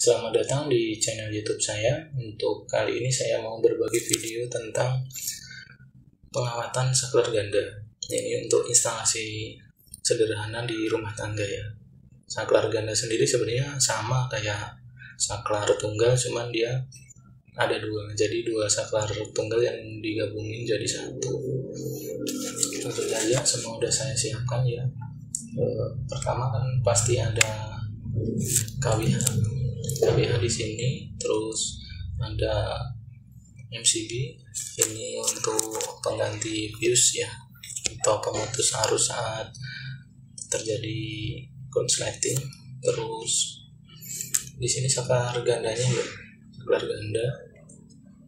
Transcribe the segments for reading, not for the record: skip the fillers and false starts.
Selamat datang di channel YouTube saya. Untuk kali ini saya mau berbagi video tentang pengawatan saklar ganda. Ini untuk instalasi sederhana di rumah tangga ya. Saklar ganda sendiri sebenarnya sama kayak saklar tunggal, cuman dia ada dua. Jadi dua saklar tunggal yang digabungin jadi satu. Tentu saja semua udah saya siapkan ya. Pertama kan pasti ada KWH di sini, terus ada MCB ini untuk pengganti fuse ya, atau pemutus arus saat terjadi konsleting. Terus di sini saklar gandanya ya, saklar ganda.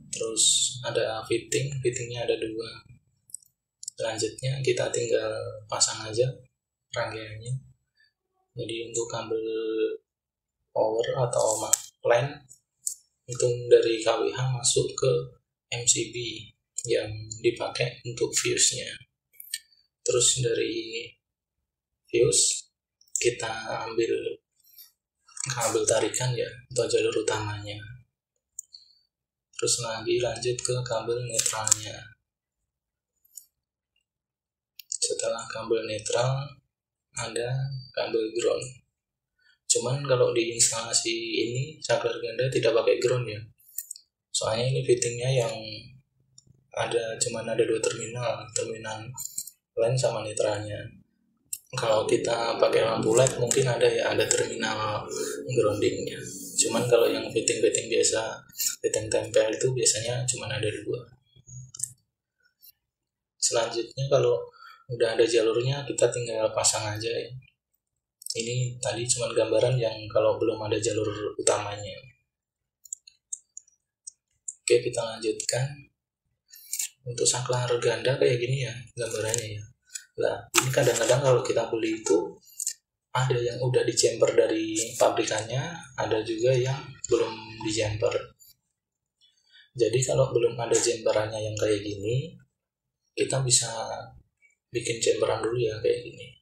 Terus ada fittingnya ada dua. Selanjutnya kita tinggal pasang aja rangkaiannya. Jadi untuk kabel power atau line itu dari KWH masuk ke MCB yang dipakai untuk fuse-nya. Terus dari fuse kita ambil kabel tarikan ya, atau jalur utamanya. Terus lagi lanjut ke kabel netralnya. Setelah kabel netral ada kabel ground. Cuman kalau di instalasi ini saklar ganda tidak pakai ground ya. Soalnya ini fittingnya yang cuman ada dua terminal line sama netralnya. Kalau kita pakai lampu LED mungkin ada terminal groundingnya. Cuman kalau yang fitting biasa, fitting tempel itu biasanya cuman ada dua. Selanjutnya kalau udah ada jalurnya kita tinggal pasang aja ya. Ini tadi cuma gambaran yang kalau belum ada jalur utamanya. Oke, kita lanjutkan. Untuk saklar ganda kayak gini ya gambarannya ya. Nah, ini kadang-kadang kalau kita beli itu ada yang udah di jumper dari pabrikannya, ada juga yang belum di jumper. Jadi kalau belum ada jumperannya yang kayak gini, kita bisa bikin jumperan dulu ya kayak gini.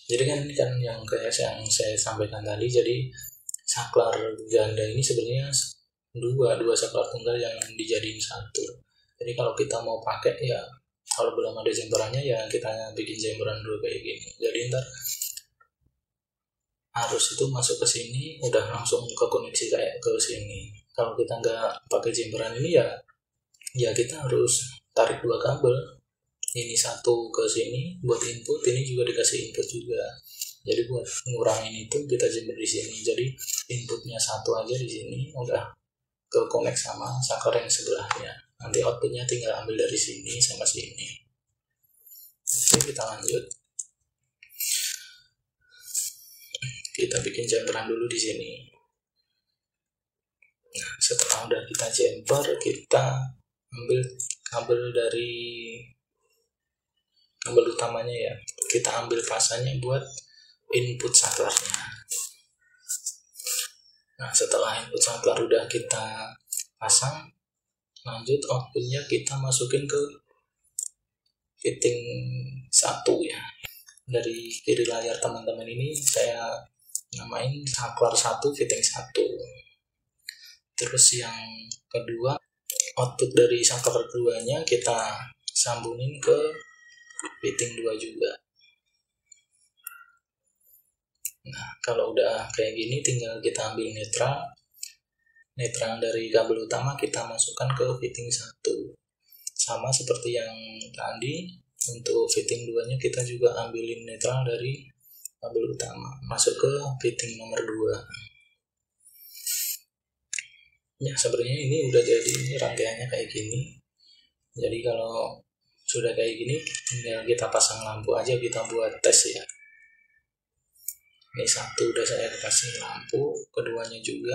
Jadi kan ini kan yang kayak yang saya sampaikan tadi, jadi saklar ganda ini sebenarnya dua saklar tunggal yang dijadiin satu. Jadi kalau kita mau pakai ya, kalau belum ada jumperannya ya kita bikin jumperan dulu kayak gini. Jadi ntar arus itu masuk ke sini udah langsung ke koneksi kayak ke sini. Kalau kita nggak pakai jumperan ini ya kita harus tarik dua kabel. Ini satu ke sini buat input, ini juga dikasih input juga. Jadi buat ngurangin itu kita jumper di sini. Jadi inputnya satu aja di sini udah ke connect sama saklar yang sebelahnya. Nanti outputnya tinggal ambil dari sini sama sini. Oke, kita lanjut. Kita bikin jumperan dulu di sini. Nah, setelah udah kita jumper, kita ambil kabel dari kabel utamanya ya, kita ambil pasanya buat input saklarnya. Nah, setelah input saklar udah kita pasang, lanjut outputnya kita masukin ke fitting 1 ya. Dari kiri layar teman-teman ini saya namain saklar 1 fitting 1. Terus yang kedua, output dari saklar keduanya kita sambungin ke fitting 2 juga. Nah, kalau udah kayak gini tinggal kita ambil netral dari kabel utama kita masukkan ke fitting 1. Sama seperti yang tadi, untuk fitting 2 nya kita juga ambilin netral dari kabel utama masuk ke fitting nomor 2. Ya, sebenarnya ini udah jadi rangkaiannya kayak gini. Jadi kalau sudah kayak gini tinggal kita pasang lampu aja, kita buat tes ya. Ini satu udah saya kasih lampu, keduanya juga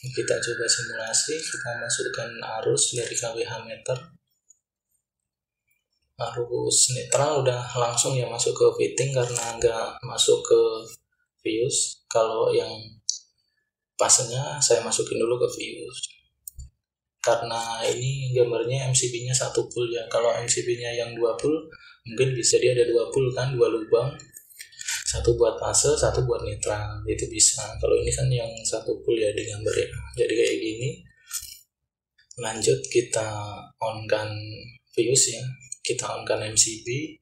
kita coba simulasi. Kita masukkan arus dari KWH meter, arus netral udah langsung ya masuk ke fitting karena nggak masuk ke fuse. Kalau yang pasnya saya masukin dulu ke fuse karena ini gambarnya MCB-nya 1 pool ya. Kalau MCB-nya yang 2 pool mungkin bisa dia ada 2 pool kan, 2 lubang satu buat fase, satu buat netral, itu bisa. Kalau ini kan yang satu kuliah di gambar ya, jadi kayak gini. Lanjut kita on kan fuse ya, kita on kan MCB.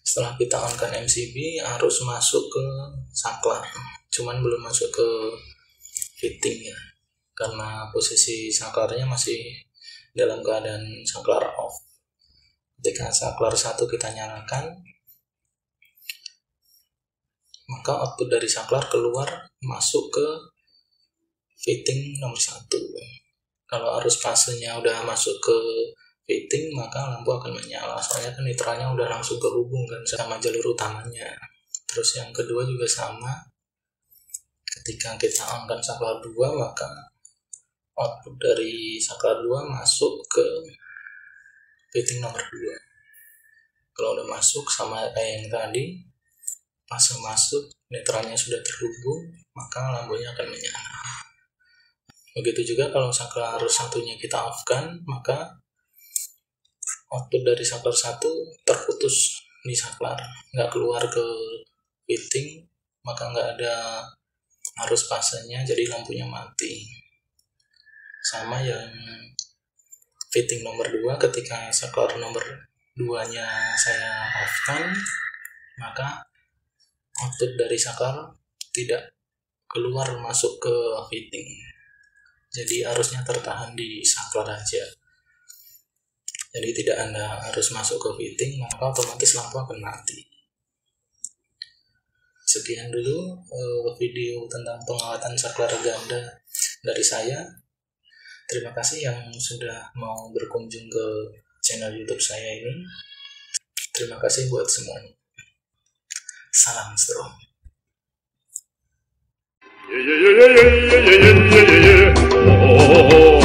Setelah kita on kan MCB, harus masuk ke saklar, cuman belum masuk ke fitting ya, karena posisi saklarnya masih dalam keadaan saklar off. Ketika saklar 1 kita nyalakan, maka output dari saklar keluar masuk ke fitting nomor 1. Kalau arus fasenya udah masuk ke fitting, maka lampu akan menyala, soalnya kan netralnya udah langsung kehubung kan sama jalur utamanya. Terus yang kedua juga sama, ketika kita on kan saklar 2, maka output dari saklar 2 masuk ke fitting nomor 2. Kalau udah masuk, sama kayak yang tadi, fase masuk, netralnya sudah terhubung, maka lampunya akan menyala. Begitu juga kalau saklar satunya kita off kan, maka output dari saklar 1 terputus di saklar, nggak keluar ke fitting, maka nggak ada arus fasenya, jadi lampunya mati. Sama yang fitting nomor 2, ketika saklar nomor 2 nya saya off kan, maka output dari saklar tidak keluar masuk ke fitting, jadi arusnya tertahan di saklar aja, jadi tidak ada arus masuk ke fitting, maka otomatis lampu akan mati. Sekian dulu video tentang pengawatan saklar ganda dari saya. Terima kasih yang sudah mau berkunjung ke channel YouTube saya ini. Terima kasih buat semuanya. Salam strong. Oh, oh, oh, oh.